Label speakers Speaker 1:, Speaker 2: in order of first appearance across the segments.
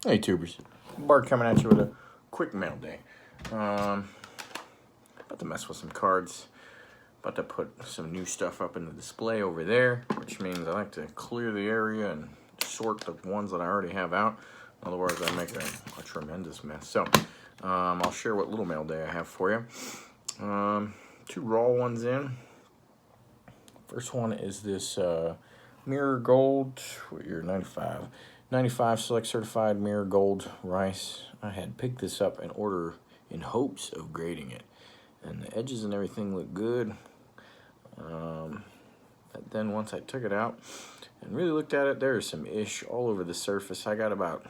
Speaker 1: Hey tubers, Bart coming at you with a quick mail day. About to mess with some cards. About to put some new stuff up in the display over there, which means I like to clear the area and sort the ones that I already have out. Otherwise, I make a tremendous mess. So, I'll share what little mail day I have for you. Two raw ones in. First one is this Mirror Gold. What year? 95. 95 Select Certified Mirror Gold rice. I had picked this up in order in hopes of grading it. And the edges and everything look good. But then once I took it out and really looked at it, there is some ish all over the surface. I got about,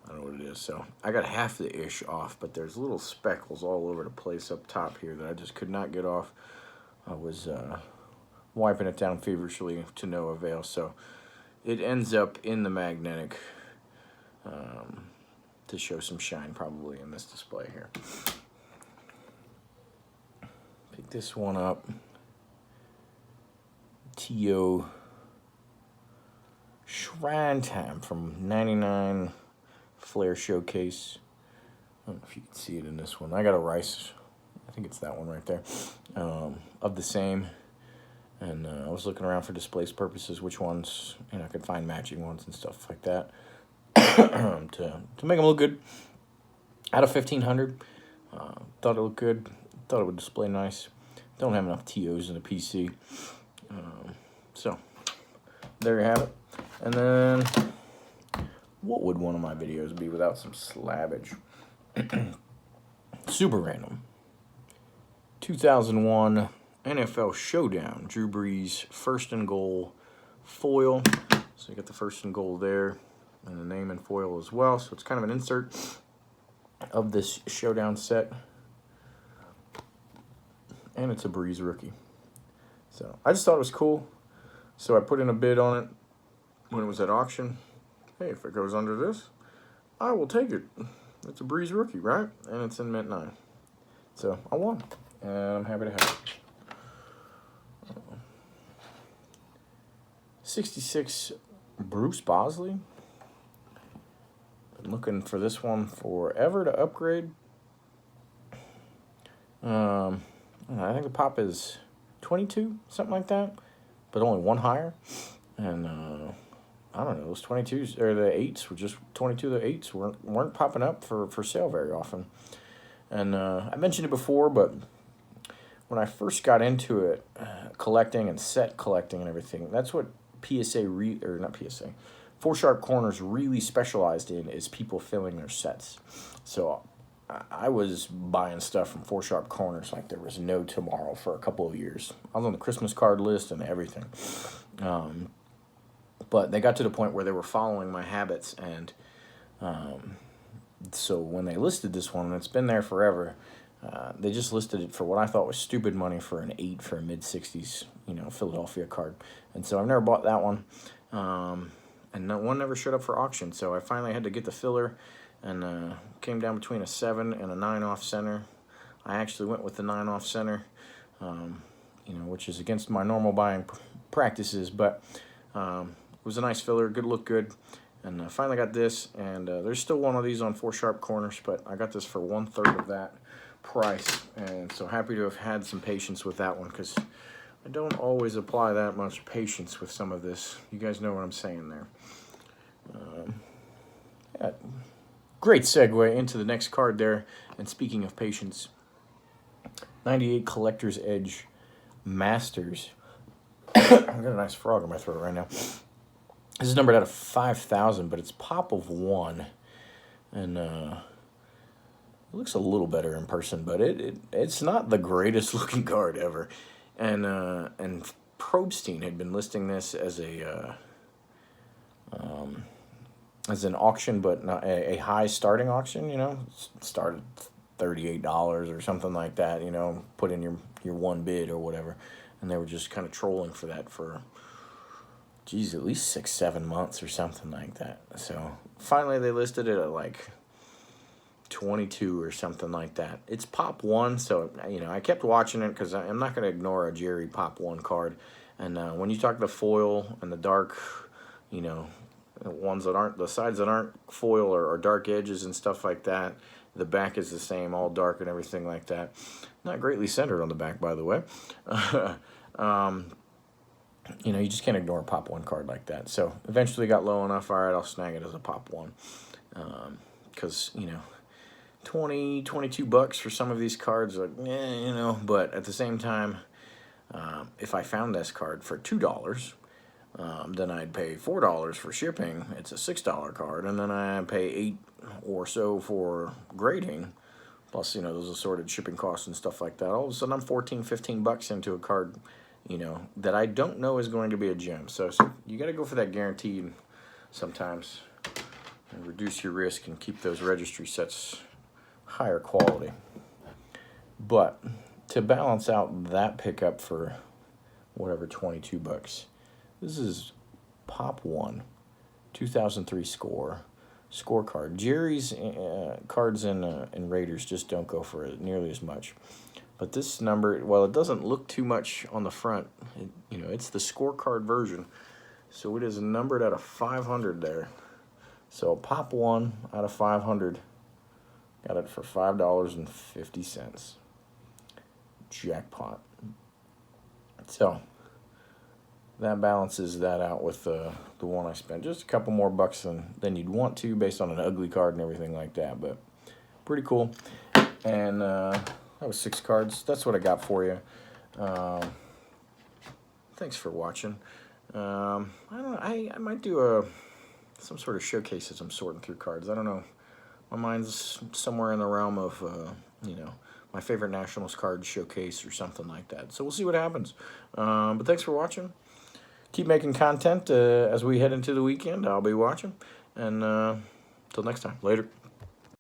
Speaker 1: I don't know what it is, so I got half the ish off, but there's little speckles all over the place up top here that I just could not get off. I was wiping it down feverishly to no avail, so it ends up in the magnetic to show some shine probably in this display here. Pick this one up. TO Shrine Time from 99 Flare Showcase. I don't know if you can see it in this one. I got a rice. I think it's that one right there. Of the same. And I was looking around for displays purposes, which ones, I could find matching ones and stuff like that to make them look good. Out of 1,500, thought it looked good. Thought it would display nice. Don't have enough TOs in the PC. So, there you have it. And then, what would one of my videos be without some slabbage? Super random. 2001 NFL Showdown. Drew Brees, first and goal foil. So you got the first and goal there, and the name and foil as well. So it's kind of an insert of this Showdown set. And it's a Brees rookie. So I just thought it was cool. So I put in a bid on it when it was at auction. Hey, if it goes under this, I will take it. It's a Brees rookie, right? And it's in mint 9. So I won. And I'm happy to have it. 66 Bruce Bosley. Been looking for this one forever to upgrade. I think the pop is 22, something like that, but only one higher. And I don't know, those 22s or the 8s were just 22. The 8s weren't popping up for sale very often. And I mentioned it before, but when I first got into it, collecting and set collecting and everything, that's what PSA not PSA, 4 Sharp Corners really specialized in, is people filling their sets. So I was buying stuff from 4 Sharp Corners like there was no tomorrow for a couple of years. I was on the Christmas card list and everything. But they got to the point where they were following my habits, and so when they listed this one, and it's been there forever, they just listed it for what I thought was stupid money for an 8 for a mid-60s, Philadelphia card. And so I've never bought that one. And no one never showed up for auction, so I finally had to get the filler, and came down between a 7 and a 9 off center. I actually went with the 9 off center, which is against my normal buying practices, but it was a nice filler, good look good, and I finally got this, and there's still one of these on 4 Sharp Corners, but I got this for 1/3 of that price, and so happy to have had some patience with that one, because I don't always apply that much patience with some of this. You guys know what I'm saying there. Yeah. Great segue into the next card there. And speaking of patience, 98 Collector's Edge Masters. I've got a nice frog in my throat right now. This is numbered out of 5,000, but it's pop of 1. And it looks a little better in person, but it's not the greatest looking card ever. And Probstein had been listing this as an auction, but not a high starting auction, started $38 or something like that, put in your one bid or whatever. And they were just kind of trolling for that for, at least 6-7 months or something like that. So finally they listed it at like 22 or something like that. It's pop 1, so I kept watching it because I'm not going to ignore a Jerry pop 1 card. And when you talk the foil and the dark, ones that aren't, the sides that aren't foil or dark edges and stuff like that. The back is the same, all dark and everything like that. Not greatly centered on the back, by the way. You know, you just can't ignore a pop 1 card like that. So eventually got low enough, all right, I'll snag it as a pop 1. Because, you know, 20, 22 bucks for some of these cards, like, you know, but at the same time, if I found this card for $2, then I'd pay $4 for shipping. It's a $6 card, and then I pay $8 or so for grading, plus, you know, those assorted shipping costs and stuff like that. All of a sudden, I'm 14, 15 bucks into a card, you know, that I don't know is going to be a gem. So you got to go for that guaranteed sometimes, and reduce your risk and keep those registry sets higher quality. But to balance out that pickup for whatever, 22 bucks, this is Pop 1, 2003 scorecard. Jerry's cards in Raiders just don't go for it nearly as much. But this number, well, it doesn't look too much on the front. You know, it's the scorecard version. So it is numbered out of 500 there. So Pop 1 out of 500. Got it for $5.50. Jackpot. So that balances that out with the one I spent. Just a couple more bucks than you'd want to based on an ugly card and everything like that. But pretty cool. And that was 6 cards. That's what I got for you. Thanks for watching. I don't know. I might do some sort of showcase as I'm sorting through cards. I don't know. My mind's somewhere in the realm of, you know, my favorite Nationals card showcase or something like that. So we'll see what happens. But thanks for watching. Keep making content as we head into the weekend. I'll be watching. And till next time. Later.